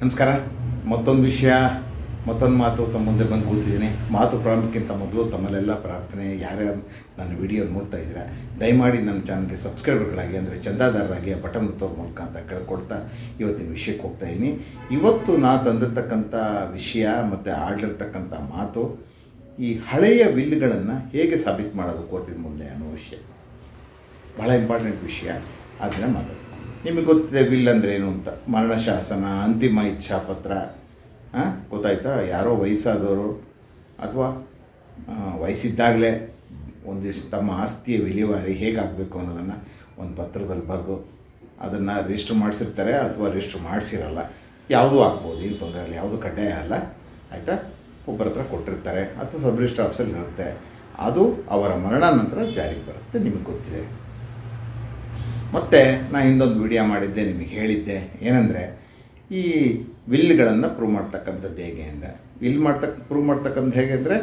ನಮಸ್ಕಾರ. ಮತ್ತೊಂದು ವಿಷಯ ಮತ್ತೊಂದು ಮಾತು ತಮ್ಮ ಮುಂದೆ ಬಂದು ಕೂತಿದ್ದೀನಿ. ಮಾತು ಪ್ರಾರಂಭಕ್ಕಿಂತ ಮೊದಲು ತಮ್ಮಲ್ಲೆಲ್ಲ ಪ್ರಾರ್ಥನೆ, ಯಾರ್ಯಾರು ನನ್ನ ವಿಡಿಯೋ ನೋಡ್ತಾ ಇದ್ದೀರಾ ದಯಮಾಡಿ ನನ್ನ ಚಾನಲ್ಗೆ ಸಬ್ಸ್ಕ್ರೈಬರ್ಗಳಾಗಿ ಅಂದರೆ ಚಂದಾದಾರರಾಗಿ ಆ ಬಟನ್ ಒತ್ತೋದ್ರ ಮೂಲಕ ಅಂತ ಕೇಳ್ಕೊಳ್ತಾ ಇವತ್ತಿನ ವಿಷಯಕ್ಕೆ ಹೋಗ್ತಾ ಇದ್ದೀನಿ. ಇವತ್ತು ನಾ ತಂದಿರ್ತಕ್ಕಂಥ ವಿಷಯ ಮತ್ತು ಆಡಿರ್ತಕ್ಕಂಥ ಮಾತು ಈ ಹಳೆಯ ವಿಲ್ಗಳನ್ನು ಹೇಗೆ ಸಾಬೀತು ಮಾಡೋದು ಕೋರ್ಟಿನ ಮುಂದೆ ಅನ್ನೋ ವಿಷಯ. ಭಾಳ ಇಂಪಾರ್ಟೆಂಟ್ ವಿಷಯ. ಅದನ್ನು ಮಾತಾಡ್ತೀನಿ. ನಿಮಗೆ ಗೊತ್ತಿದೆ ವಿಲ್ ಅಂದರೆ ಏನು ಅಂತ. ಮರಣ ಶಾಸನ, ಅಂತಿಮ ಇಚ್ಛಾಪತ್ರ, ಗೊತ್ತಾಯ್ತಾ? ಯಾರೋ ವಯಸ್ಸಾದವರು ಅಥವಾ ವಯಸ್ಸಿದ್ದಾಗಲೇ ಒಂದಿಷ್ಟು ತಮ್ಮ ಆಸ್ತಿಯ ವಿಲೇವಾರಿ ಹೇಗಾಗಬೇಕು ಅನ್ನೋದನ್ನು ಒಂದು ಪತ್ರದಲ್ಲಿ ಬರೆದು ಅದನ್ನು ರಿಜಿಸ್ಟ್ರ್ ಮಾಡಿಸಿರ್ತಾರೆ ಅಥವಾ ರಿಜಿಸ್ಟ್ರ್ ಮಾಡಿಸಿರಲ್ಲ. ಯಾವುದೂ ಆಗ್ಬೋದು, ಏನು ತೊಂದರೆ ಇಲ್ಲ, ಯಾವುದು ಕಡ್ಡಾಯ ಅಲ್ಲ. ಆಯಿತಾ? ಒಬ್ಬರ ಹತ್ರ ಕೊಟ್ಟಿರ್ತಾರೆ ಅಥವಾ ಸಬ್ ರಿಜಿಸ್ಟ್ರ್ ಆಫೀಸಲ್ಲಿ ಇರುತ್ತೆ. ಅದು ಅವರ ಮರಣ ನಂತರ ಜಾರಿಗೆ ಬರುತ್ತೆ. ನಿಮಗೆ ಗೊತ್ತಿದೆ. ಮತ್ತು ನಾನು ಇನ್ನೊಂದು ವಿಡಿಯೋ ಮಾಡಿದ್ದೆ, ನಿಮಗೆ ಹೇಳಿದ್ದೆ ಏನಂದರೆ ಈ ವಿಲ್ಗಳನ್ನು ಪ್ರೂವ್ ಮಾಡ್ತಕ್ಕಂಥದ್ದು ಹೇಗೆ ಅಂದರೆ ಪ್ರೂವ್ ಮಾಡ್ತಕ್ಕಂಥ ಹೇಗೆ ಅಂದರೆ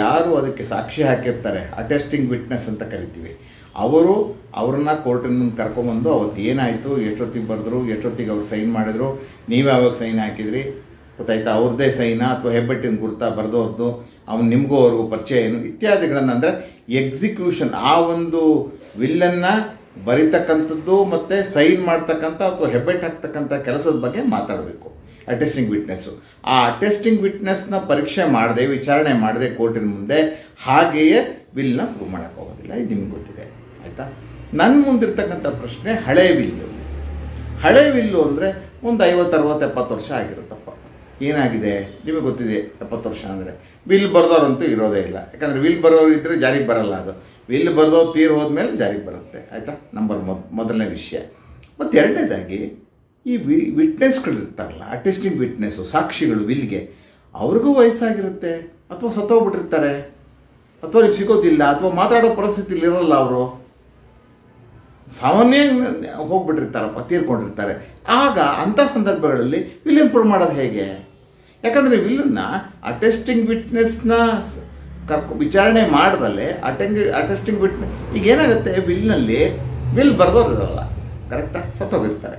ಯಾರು ಅದಕ್ಕೆ ಸಾಕ್ಷಿ ಹಾಕಿರ್ತಾರೆ, ಅಟೆಸ್ಟಿಂಗ್ ವಿಟ್ನೆಸ್ ಅಂತ ಕರಿತೀವಿ, ಅವ್ರನ್ನ ಕೋರ್ಟಿನ ಮುಂದೆ ಕರ್ಕೊಂಬಂದು ಅವತ್ತು ಏನಾಯಿತು, ಎಷ್ಟೊತ್ತಿಗೆ ಬರೆದ್ರು, ಎಷ್ಟೊತ್ತಿಗೆ ಅವ್ರು ಸೈನ್ ಮಾಡಿದ್ರು, ನೀವು ಯಾವಾಗ ಸೈನ್ ಹಾಕಿದ್ರಿ, ಗೊತ್ತಾಯ್ತಾ, ಅವ್ರದ್ದೇ ಸೈನಾ ಅಥವಾ ಹೆಬ್ಬೆಟ್ಟಿನ ಗುರ್ತಾ ಬರೆದವ್ರದ್ದು, ನಿಮಗೂ ಅವ್ರಿಗೂ ಪರಿಚಯ ಏನು ಇತ್ಯಾದಿಗಳನ್ನು ಅಂದರೆ ಎಕ್ಸಿಕ್ಯೂಷನ್, ಆ ಒಂದು ವಿಲ್ಲನ್ನು ಬರಿತಕ್ಕಂಥದ್ದು ಮತ್ತು ಸೈನ್ ಮಾಡ್ತಕ್ಕಂಥ ಅಥವಾ ಹೆಬ್ಬೆಟ್ಟು ಹಾಕ್ತಕ್ಕಂಥ ಕೆಲಸದ ಬಗ್ಗೆ ಮಾತಾಡಬೇಕು ಅಟೆಸ್ಟಿಂಗ್ ವಿಟ್ನೆಸ್ಸು. ಆ ಅಟೆಸ್ಟಿಂಗ್ ವಿಟ್ನೆಸ್ನ ಪರೀಕ್ಷೆ ಮಾಡದೆ, ವಿಚಾರಣೆ ಮಾಡದೆ ಕೋರ್ಟಿನ ಮುಂದೆ ಹಾಗೆಯೇ ವಿಲ್ನ ಪ್ರೂವ್ ಮಾಡೋಕ್ಕೆ ಹೋಗೋದಿಲ್ಲ. ಇದು ನಿಮ್ಗೆ ಗೊತ್ತಿದೆ. ಆಯಿತಾ? ನನ್ನ ಮುಂದಿರ್ತಕ್ಕಂಥ ಪ್ರಶ್ನೆ ಹಳೆ ವಿಲ್ಲು. ಹಳೆ ವಿಲ್ಲು ಅಂದರೆ ಒಂದು 50, 60, 70 ವರ್ಷ ಆಗಿರುತ್ತಪ್ಪ. ಏನಾಗಿದೆ ನಿಮಗೆ ಗೊತ್ತಿದೆ. 70 ವರ್ಷ ಅಂದರೆ ವಿಲ್ ಬರೆದವ್ರಂತೂ ಇರೋದೇ ಇಲ್ಲ. ಯಾಕಂದರೆ ವಿಲ್ ಬರೋರು ಇದ್ದರೆ ಜಾರಿಗೆ ಬರಲ್ಲ. ಅದು ವಿಲ್ ಬರೆದವ್ರು ತೀರು ಹೋದ್ಮೇಲೆ ಜಾರಿಗೆ ಬರುತ್ತೆ. ಆಯಿತಾ? ಮೊದಲನೇ ವಿಷಯ. ಮತ್ತು ಎರಡನೇದಾಗಿ ಈ ವಿಟ್ನೆಸ್ಗಳಿರ್ತಾರಲ್ಲ, ಅಟೆಸ್ಟಿಂಗ್ ವಿಟ್ನೆಸ್ಸು, ಸಾಕ್ಷಿಗಳು ವಿಲ್ಗೆ, ಅವ್ರಿಗೂ ವಯಸ್ಸಾಗಿರುತ್ತೆ ಅಥವಾ ಸತ್ತೋಗ್ಬಿಟ್ಟಿರ್ತಾರೆ ಅಥವಾ ಅವ್ರಿಗೆ ಸಿಗೋದಿಲ್ಲ ಅಥವಾ ಮಾತಾಡೋ ಪರಿಸ್ಥಿತಿಲಿ ಇರೋಲ್ಲ. ಅವರು ಸಾಮಾನ್ಯ ಹೋಗ್ಬಿಟ್ಟಿರ್ತಾರಪ್ಪ, ತೀರ್ಕೊಂಡಿರ್ತಾರೆ. ಆಗ ಅಂಥ ಸಂದರ್ಭಗಳಲ್ಲಿ ವಿಲ್ ಇಂಪ್ರೂವ್ ಮಾಡೋದು ಹೇಗೆ? ಯಾಕಂದರೆ ವಿಲ್ಲನ್ನು ಅಟೆಸ್ಟಿಂಗ್ ವಿಟ್ನೆಸ್ನ ವಿಚಾರಣೆ ಮಾಡ್ದಲ್ಲೇ ಅಟೆಸ್ಟಿಂಗ್ ವಿಟ್ನೆಸ್ ಈಗ ಏನಾಗುತ್ತೆ, ವಿಲ್ ಬರೆದವ್ರು ಇರೋಲ್ಲ, ಕರೆಕ್ಟಾ, ಸತ್ತೋಗಿರ್ತಾರೆ.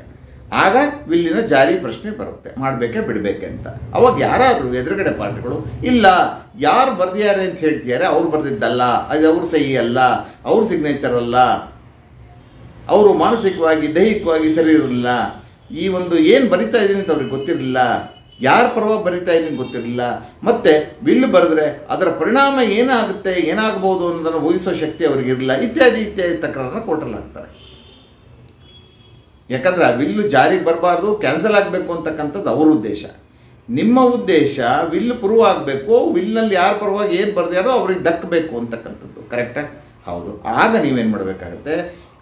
ಆಗ ವಿಲ್ಲಿನ ಜಾರಿ ಪ್ರಶ್ನೆ ಬರುತ್ತೆ, ಮಾಡಬೇಕೆ ಬಿಡಬೇಕೆ ಅಂತ. ಅವಾಗ ಯಾರಾದರೂ ಎದುರುಗಡೆ ಪಾರ್ಟಿಗಳು ಇಲ್ಲ, ಯಾರು ಬರೆದಿದ್ದಾರೆ ಅಂತ ಹೇಳ್ತಿದ್ದಾರೆ, ಅವ್ರು ಬರೆದಿದ್ದಲ್ಲ, ಅದು ಅವ್ರ ಸಹಿ ಅಲ್ಲ, ಅವ್ರ ಸಿಗ್ನೇಚರ್ ಅಲ್ಲ, ಅವರು ಮಾನಸಿಕವಾಗಿ ದೈಹಿಕವಾಗಿ ಸರಿ ಇರಲಿಲ್ಲ, ಈ ಒಂದು ಏನು ಬರಿತಾ ಇದ್ದೀನಿ ಅಂತ ಅವ್ರಿಗೆ ಗೊತ್ತಿರಲಿಲ್ಲ, ಯಾರ ಪರವಾಗಿ ಬರಿತಾ ಇದ್ದೀನಿ ಗೊತ್ತಿರಲಿಲ್ಲ, ಮತ್ತು ವಿಲ್ ಬರೆದ್ರೆ ಅದರ ಪರಿಣಾಮ ಏನಾಗುತ್ತೆ, ಏನಾಗ್ಬೋದು ಅನ್ನೋದನ್ನು ಊಹಿಸೋ ಶಕ್ತಿ ಅವ್ರಿಗಿರಲಿಲ್ಲ, ಇತ್ಯಾದಿ ತಕರಾರನ್ನು ಕೋರ್ಟಲ್ಲಿ ಹಾಕ್ತಾರೆ. ಯಾಕಂದರೆ ಆ ವಿಲ್ಲು ಜಾರಿಗೆ ಬರಬಾರ್ದು, ಕ್ಯಾನ್ಸಲ್ ಆಗಬೇಕು ಅಂತಕ್ಕಂಥದ್ದು ಅವ್ರ ಉದ್ದೇಶ. ನಿಮ್ಮ ಉದ್ದೇಶ ವಿಲ್ ಪ್ರೂವ್ ಆಗಬೇಕು, ವಿಲ್ನಲ್ಲಿ ಯಾರ ಪರವಾಗಿ ಏನು ಬರೆದಾರೋ ಅವ್ರಿಗೆ ದಕ್ಕಬೇಕು ಅಂತಕ್ಕಂಥದ್ದು. ಕರೆಕ್ಟಾ? ಹೌದು. ಆಗ ನೀವೇನು ಮಾಡಬೇಕಾಗುತ್ತೆ,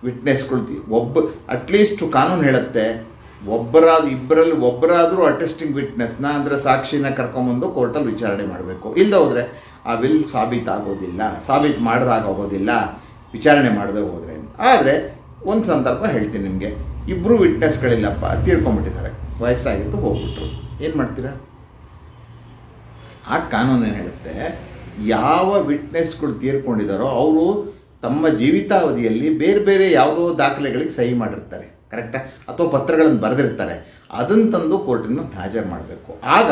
ವಿಟ್ನೆಸ್ಗಳು ಅಟ್ಲೀಸ್ಟ್ ಕಾನೂನು ಹೇಳುತ್ತೆ, ಇಬ್ಬರಲ್ಲಿ ಒಬ್ಬರಾದರೂ ಅಟೆಸ್ಟಿಂಗ್ ವಿಟ್ನೆಸ್ನ ಅಂದರೆ ಸಾಕ್ಷಿನ ಕರ್ಕೊಂಬಂದು ಕೋರ್ಟಲ್ಲಿ ವಿಚಾರಣೆ ಮಾಡಬೇಕು. ಇಲ್ಲದೆ ಹೋದರೆ ಆ ವಿಲ್ ಸಾಬೀತಾಗೋದಿಲ್ಲ, ಸಾಬೀತು ಮಾಡಿದಾಗೋಗೋದಿಲ್ಲ ವಿಚಾರಣೆ ಮಾಡದೆ ಹೋದರೆ. ಆದರೆ ಒಂದು ಸಂದರ್ಭ ಹೇಳ್ತೀನಿ ನಿಮಗೆ. ಇಬ್ಬರು ವಿಟ್ನೆಸ್ಗಳಿಲ್ಲಪ್ಪ, ತೀರ್ಕೊಂಬಿಟ್ಟಿದ್ದಾರೆ, ವಯಸ್ಸಾಗಿತ್ತು, ಹೋಗ್ಬಿಟ್ರು. ಏನು ಮಾಡ್ತೀರಾ? ಆ ಕಾನೂನು ಏನು ಹೇಳುತ್ತೆ, ಯಾವ ವಿಟ್ನೆಸ್ಗಳು ತೀರ್ಕೊಂಡಿದ್ದಾರೋ ಅವರು ತಮ್ಮ ಜೀವಿತಾವಧಿಯಲ್ಲಿ ಬೇರೆ ಬೇರೆ ಯಾವುದೋ ದಾಖಲೆಗಳಿಗೆ ಸಹಿ ಮಾಡಿರ್ತಾರೆ, ಕರೆಕ್ಟಾ, ಅಥವಾ ಪತ್ರಗಳನ್ನು ಬರೆದಿರ್ತಾರೆ, ಅದನ್ನು ತಂದು ಕೋರ್ಟಿನ ಹಾಜರು ಮಾಡಬೇಕು. ಆಗ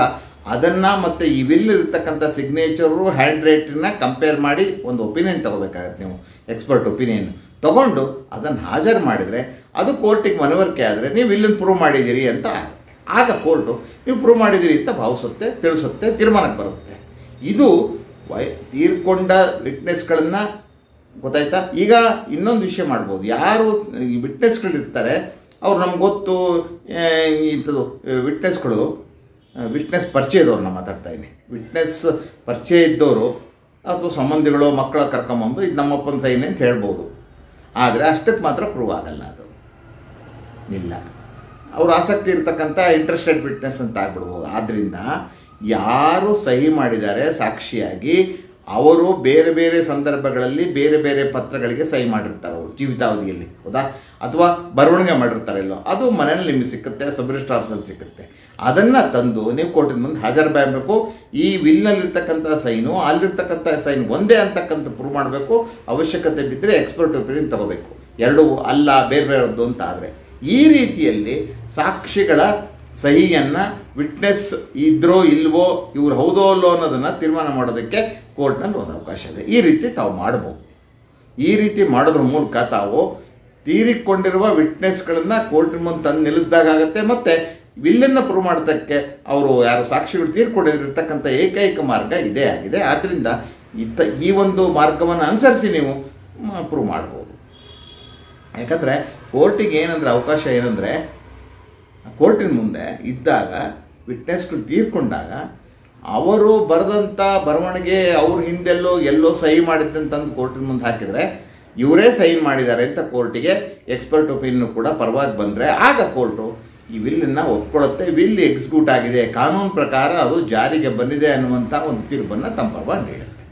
ಅದನ್ನು ಮತ್ತು ಈ ವಿಲ್ ಇರ್ತಕ್ಕಂಥ ಸಿಗ್ನೇಚರು, ಹ್ಯಾಂಡ್ ರೈಟನ್ನ ಕಂಪೇರ್ ಮಾಡಿ ಒಂದು ಒಪಿನಿಯನ್ ತೊಗೋಬೇಕಾಗತ್ತೆ. ನೀವು ಎಕ್ಸ್ಪರ್ಟ್ ಒಪಿನಿಯನ್ ತೊಗೊಂಡು ಅದನ್ನು ಹಾಜರು ಮಾಡಿದರೆ ಅದು ಕೋರ್ಟಿಗೆ ಮನವರಿಕೆ ಆದರೆ ನೀವು ವಿಲ್ಲನ್ನು ಪ್ರೂವ್ ಮಾಡಿದ್ದೀರಿ ಅಂತ ಆಗುತ್ತೆ. ಆಗ ಕೋರ್ಟು ನೀವು ಪ್ರೂವ್ ಮಾಡಿದ್ದೀರಿ ಅಂತ ಭಾವಿಸುತ್ತೆ, ತಿಳಿಸುತ್ತೆ, ತೀರ್ಮಾನಕ್ಕೆ ಬರುತ್ತೆ. ಇದು ತೀರ್ಕೊಂಡ ವಿಟ್ನೆಸ್ಗಳನ್ನು, ಗೊತ್ತಾಯ್ತಾ? ಈಗ ಇನ್ನೊಂದು ವಿಷಯ ಮಾಡ್ಬೋದು. ಯಾರು ಈ ವಿಟ್ನೆಸ್ಗಳಿರ್ತಾರೆ ಅವ್ರು ನಮ್ಗೆ ಗೊತ್ತು, ಇಂಥದ್ದು ವಿಟ್ನೆಸ್ ಪರಿಚಯದವ್ರು ನಾನು ಮಾತಾಡ್ತಾ ಇದ್ದೀನಿ. ವಿಟ್ನೆಸ್ ಪರಿಚಯ ಇದ್ದವರು ಅಥವಾ ಸಂಬಂಧಿಗಳು ಮಕ್ಕಳ ಕರ್ಕೊಂಬಂದು ಇದು ನಮ್ಮಪ್ಪನ ಸೈನ್ ಅಂತ ಹೇಳ್ಬೋದು. ಆದರೆ ಅಷ್ಟಕ್ಕೆ ಮಾತ್ರ ಪ್ರೂವ್ ಆಗಲ್ಲ, ಅದು ಇಲ್ಲ. ಅವ್ರು ಆಸಕ್ತಿ ಇರ್ತಕ್ಕಂಥ ಇಂಟ್ರೆಸ್ಟೆಡ್ ವಿಟ್ನೆಸ್ ಅಂತ ಆಗ್ಬಿಡ್ಬೋದು. ಆದ್ದರಿಂದ ಯಾರು ಸಹಿ ಮಾಡಿದ್ದಾರೆ ಸಾಕ್ಷಿಯಾಗಿ, ಅವರು ಬೇರೆ ಬೇರೆ ಸಂದರ್ಭಗಳಲ್ಲಿ ಬೇರೆ ಬೇರೆ ಪತ್ರಗಳಿಗೆ ಸಹಿ ಮಾಡಿರ್ತಾರೆ ಅವರು ಜೀವಿತಾವಧಿಯಲ್ಲಿ, ಹೌದಾ, ಅಥವಾ ಬರವಣಿಗೆ ಮಾಡಿರ್ತಾರೆ ಎಲ್ಲೋ, ಅದು ಮನೇಲಿ ನಿಮಗೆ ಸಿಕ್ಕುತ್ತೆ, ಸಬ್ ರಿಜಿಸ್ಟ್ರ್ ಆಫೀಸಲ್ಲಿ ಸಿಕ್ಕುತ್ತೆ. ಅದನ್ನು ತಂದು ನೀವು ಕೋರ್ಟಿನ ಮುಂದೆ ಹಾಜರು ಮಾಡಬೇಕು. ಈ ವಿಲ್ನಲ್ಲಿರ್ತಕ್ಕಂಥ ಸೈನು ಅಲ್ಲಿರ್ತಕ್ಕಂಥ ಸೈನ್ ಒಂದೇ ಅಂತಕ್ಕಂಥ ಪ್ರೂವ್ ಮಾಡಬೇಕು. ಅವಶ್ಯಕತೆ ಬಿದ್ದರೆ ಎಕ್ಸ್ಪರ್ಟ್ ಒಪಿನಿಯನ್ ತಗೋಬೇಕು. ಎರಡೂ ಅಲ್ಲ ಬೇರೆ ಬೇರೆದ್ದು ಅಂತ ಆದರೆ ಈ ರೀತಿಯಲ್ಲಿ ಸಾಕ್ಷಿಗಳ ಸಹಿಯನ್ನು ವಿಟ್ನೆಸ್ ಇದ್ರೋ ಇಲ್ವೋ ಇವ್ರು ಹೌದೋ ಅಲ್ಲೋ ಅನ್ನೋದನ್ನು ತೀರ್ಮಾನ ಮಾಡೋದಕ್ಕೆ ಕೋರ್ಟ್ನಲ್ಲಿ ಒಂದು ಅವಕಾಶ ಇದೆ. ಈ ರೀತಿ ತಾವು ಮಾಡ್ಬೋದು. ಈ ರೀತಿ ಮಾಡೋದ್ರ ಮೂಲಕ ತಾವು ತೀರಿಕೊಂಡಿರುವ ವಿಟ್ನೆಸ್ಗಳನ್ನು ಕೋರ್ಟಿನ ಮುಂದೆ ತಂದು ನಿಲ್ಲಿಸಿದಾಗತ್ತೆ. ಮತ್ತು ವಿಲ್ಲನ್ನು ಪ್ರೂವ್ ಮಾಡೋದಕ್ಕೆ ಅವರು ಯಾರು ಸಾಕ್ಷಿಗಳು ತೀರ್ಕೊಂಡಿರ್ತಕ್ಕಂಥ ಏಕೈಕ ಮಾರ್ಗ ಇದೇ ಆಗಿದೆ. ಆದ್ದರಿಂದ ಈ ಒಂದು ಮಾರ್ಗವನ್ನು ಅನುಸರಿಸಿ ನೀವು ಪ್ರೂವ್ ಮಾಡ್ಬೋದು. ಯಾಕಂದರೆ ಕೋರ್ಟಿಗೆ ಏನಂದರೆ ಅವಕಾಶ ಏನಂದರೆ, ಕೋರ್ಟಿನ ಮುಂದೆ ಇದ್ದಾಗ ವಿಟ್ನೆಸ್ಗಳು ತೀರ್ಕೊಂಡಾಗ ಅವರು ಬರೆದಂಥ ಬರವಣಿಗೆ ಅವ್ರ ಹಿಂದೆಲ್ಲೋ ಎಲ್ಲೋ ಸಹಿ ಮಾಡಿದ್ದಂತಂದು ಕೋರ್ಟಿನ ಮುಂದೆ ಹಾಕಿದರೆ ಇವರೇ ಸೈನ್ ಮಾಡಿದ್ದಾರೆ ಅಂತ ಕೋರ್ಟಿಗೆ ಎಕ್ಸ್ಪರ್ಟ್ ಒಪಿನಿಯನ್ ಕೂಡ ಪರವಾಗಿ ಬಂದರೆ ಆಗ ಕೋರ್ಟು ಈ ವಿಲ್ಲನ್ನು ಒಪ್ಕೊಳ್ಳುತ್ತೆ. ವಿಲ್ ಎಕ್ಸಿಕ್ಯೂಟ್ ಆಗಿದೆ, ಕಾನೂನು ಪ್ರಕಾರ ಅದು ಜಾರಿಗೆ ಬಂದಿದೆ ಅನ್ನುವಂಥ ಒಂದು ತೀರ್ಪನ್ನು ತಮ್ಮ ಪರವಾಗಿ ನೀಡುತ್ತೆ.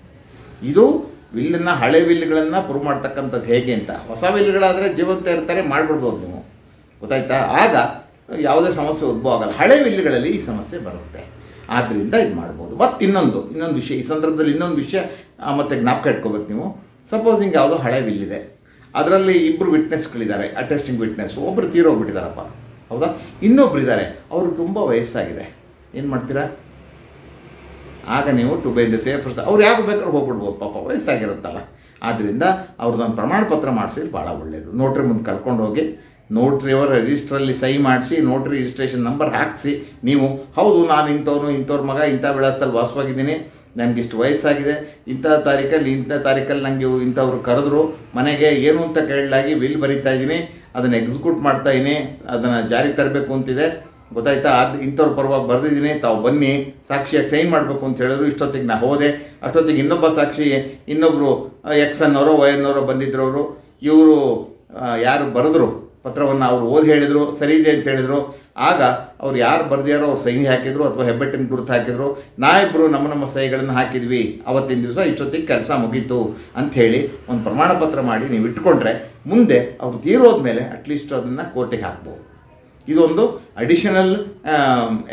ಇದು ವಿಲ್ಲನ್ನು ಹಳೆ ವಿಲ್ಗಳನ್ನು ಪ್ರೂವ್ ಮಾಡ್ತಕ್ಕಂಥದ್ದು ಹೇಗೆ ಅಂತ. ಹೊಸ ವಿಲ್ಗಳಾದರೆ ಜೀವಂತ ಇರ್ತಾರೆ, ಮಾಡಿಬಿಡ್ಬೋದು ನೀವು, ಗೊತ್ತಾಯ್ತಾ? ಆಗ ಯಾವುದೇ ಸಮಸ್ಯೆ ಉದ್ಭವ ಆಗಲ್ಲ. ಹಳೆ ವಿಲ್ಗಳಲ್ಲಿ ಈ ಸಮಸ್ಯೆ ಬರುತ್ತೆ. ಆದ್ದರಿಂದ ಇದು ಮಾಡ್ಬೋದು. ಮತ್ತು ಇನ್ನೊಂದು ವಿಷಯ ಈ ಸಂದರ್ಭದಲ್ಲಿ ಇನ್ನೊಂದು ವಿಷಯ ಮತ್ತು ಜ್ಞಾಪಕ ಇಟ್ಕೋಬೇಕು ನೀವು. ಸಪೋಸಿಂಗ್ ಯಾವುದೋ ಹಳೆ ವಿಲ್ ಇದೆ, ಅದರಲ್ಲಿ ಇಬ್ಬರು ವಿಟ್ನೆಸ್ಗಳಿದ್ದಾರೆ, ಅಟೆಸ್ಟಿಂಗ್ ವಿಟ್ನೆಸ್. ಒಬ್ಬರು ತೀರೋಗ್ಬಿಟ್ಟಿದ್ದಾರಪ್ಪ, ಹೌದಾ? ಇನ್ನೊಬ್ರು ಇದ್ದಾರೆ, ಅವ್ರಿಗೆ ತುಂಬ ವಯಸ್ಸಾಗಿದೆ. ಏನು ಮಾಡ್ತೀರಾ? ಆಗ ನೀವು ಟು ಬೈ ದ ಸೇಫ್ ಅವ್ರು ಯಾರು ಬೇಕಾದ್ರೂ ಹೋಗ್ಬಿಡ್ಬೋದು, ಪಾಪ ವಯಸ್ಸಾಗಿರುತ್ತಲ್ಲ. ಆದ್ದರಿಂದ ಅವ್ರದ್ದೊಂದು ಪ್ರಮಾಣ ಪತ್ರ ಮಾಡಿಸಿದ್ರೆ ಭಾಳ ಒಳ್ಳೆಯದು. ನೋಟ್ರಿ ಮುಂದೆ ಕರ್ಕೊಂಡು ಹೋಗಿ ನೋಟ್ರಿಯವರ ರಿಜಿಸ್ಟ್ರಲ್ಲಿ ಸಹಿ ಮಾಡಿಸಿ, ನೋಟ್ರಿ ರಿಜಿಸ್ಟ್ರೇಷನ್ ನಂಬರ್ ಹಾಕಿಸಿ, ನೀವು ಹೌದು ನಾನು ಇಂಥವ್ರ ಮಗ ಇಂಥ ವಿಳಾಸದಲ್ಲಿ ವಾಸವಾಗಿದ್ದೀನಿ, ನನಗಿಷ್ಟು ವಯಸ್ಸಾಗಿದೆ, ಇಂಥ ತಾರೀಕಲ್ಲಿ ನನಗೆ ಇಂಥವ್ರು ಕರೆದ್ರು ಮನೆಗೆ, ಏನು ಅಂತ ಕೇಳಲಾಗಿ ವಿಲ್ ಬರೀತಾ ಇದ್ದೀನಿ, ಅದನ್ನು ಎಕ್ಸಿಕ್ಯೂಟ್ ಮಾಡ್ತಾ ಇದ್ದೀನಿ, ಅದನ್ನು ಜಾರಿಗೆ ತರಬೇಕು ಅಂತಿದೆ, ಗೊತ್ತಾಯ್ತಾ? ಇಂಥವ್ರ ಪರವಾಗಿ ಬರೆದಿದ್ದೀನಿ, ತಾವು ಬನ್ನಿ ಸಾಕ್ಷಿಯಾಗಿ ಸೈನ್ ಮಾಡಬೇಕು ಅಂತ ಹೇಳಿದ್ರು. ಇಷ್ಟೊತ್ತಿಗೆ ನಾ ಹೋದೆ, ಅಷ್ಟೊತ್ತಿಗೆ ಇನ್ನೊಬ್ಬ ಸಾಕ್ಷಿ, ಇನ್ನೊಬ್ಬರು ಎಕ್ಸ್ ಅನ್ನೋರೋ ವೈ ಅನ್ನೋರೋ ಬಂದಿದ್ರವರು. ಇವರು ಯಾರು ಬರೆದ್ರು ಪತ್ರವನ್ನು ಅವ್ರು ಓದಿ ಹೇಳಿದರು, ಸರಿ ಇದೆ ಅಂತ ಹೇಳಿದರು. ಆಗ ಅವ್ರು ಯಾರು ಬರೆದಿಯಾರೋ ಅವ್ರು ಸಹಿ ಹಾಕಿದ್ರು ಅಥವಾ ಹೆಬ್ಬೆಟ್ಟಿನ ಗುರುತು ಹಾಕಿದ್ರು. ನಾವಿಬ್ಬರು ನಮ್ಮ ಸಹಿಗಳನ್ನು ಹಾಕಿದ್ವಿ, ಅವತ್ತಿನ ದಿವಸ ಇಷ್ಟೊತ್ತಿಗೆ ಕೆಲಸ ಮುಗೀತು ಅಂಥೇಳಿ ಒಂದು ಪ್ರಮಾಣ ಪತ್ರ ಮಾಡಿ ನೀವು ಇಟ್ಕೊಂಡ್ರೆ ಮುಂದೆ ಅವ್ರು ತೀರೋದ್ಮೇಲೆ ಅಟ್ಲೀಸ್ಟ್ ಅದನ್ನು ಕೋರ್ಟಿಗೆ ಹಾಕ್ಬೋದು. ಇದೊಂದು ಅಡಿಷನಲ್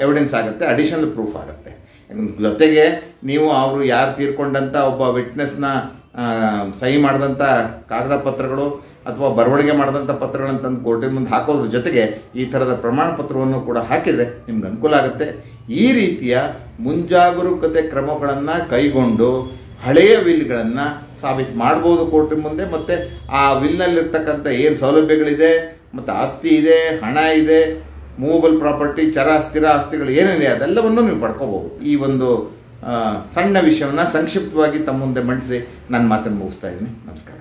ಎವಿಡೆನ್ಸ್ ಆಗುತ್ತೆ, ಅಡಿಷನಲ್ ಪ್ರೂಫ್ ಆಗುತ್ತೆ. ಜೊತೆಗೆ ನೀವು ಅವರು ಯಾರು ತೀರ್ಕೊಂಡಂಥ ಒಬ್ಬ ವಿಟ್ನೆಸ್ನ ಸಹಿ ಮಾಡಿದಂಥ ಕಾಗದ ಪತ್ರಗಳು ಅಥವಾ ಬರವಣಿಗೆ ಮಾಡಿದಂಥ ಪತ್ರಗಳನ್ನು ತಂದು ಕೋರ್ಟಿನ ಮುಂದೆ ಹಾಕೋದ್ರ ಜೊತೆಗೆ ಈ ಥರದ ಪ್ರಮಾಣ ಪತ್ರವನ್ನು ಕೂಡ ಹಾಕಿದರೆ ನಿಮ್ಗೆ ಅನುಕೂಲ ಆಗುತ್ತೆ. ಈ ರೀತಿಯ ಮುಂಜಾಗರೂಕತೆ ಕ್ರಮಗಳನ್ನು ಕೈಗೊಂಡು ಹಳೆಯ ವಿಲ್ಗಳನ್ನು ಸಾಬೀತು ಮಾಡ್ಬೋದು ಕೋರ್ಟಿನ ಮುಂದೆ. ಮತ್ತು ಆ ವಿಲ್ನಲ್ಲಿರ್ತಕ್ಕಂಥ ಏನು ಸೌಲಭ್ಯಗಳಿದೆ, ಮತ್ತು ಆಸ್ತಿ ಇದೆ, ಹಣ ಇದೆ, ಮೂವಬಲ್ ಪ್ರಾಪರ್ಟಿ, ಚರ ಸ್ಥಿರ ಆಸ್ತಿಗಳು ಏನೇನಿದೆ ಅದೆಲ್ಲವನ್ನು ನೀವು ಪಡ್ಕೋಬೋದು. ಈ ಒಂದು ಸಣ್ಣ ವಿಷಯವನ್ನು ಸಂಕ್ಷಿಪ್ತವಾಗಿ ತಮ್ಮ ಮುಂದೆ ಮಂಡಿಸಿ ನನ್ನ ಮಾತನ್ನು ಮುಗಿಸ್ತಾ ಇದ್ದೀನಿ. ನಮಸ್ಕಾರ.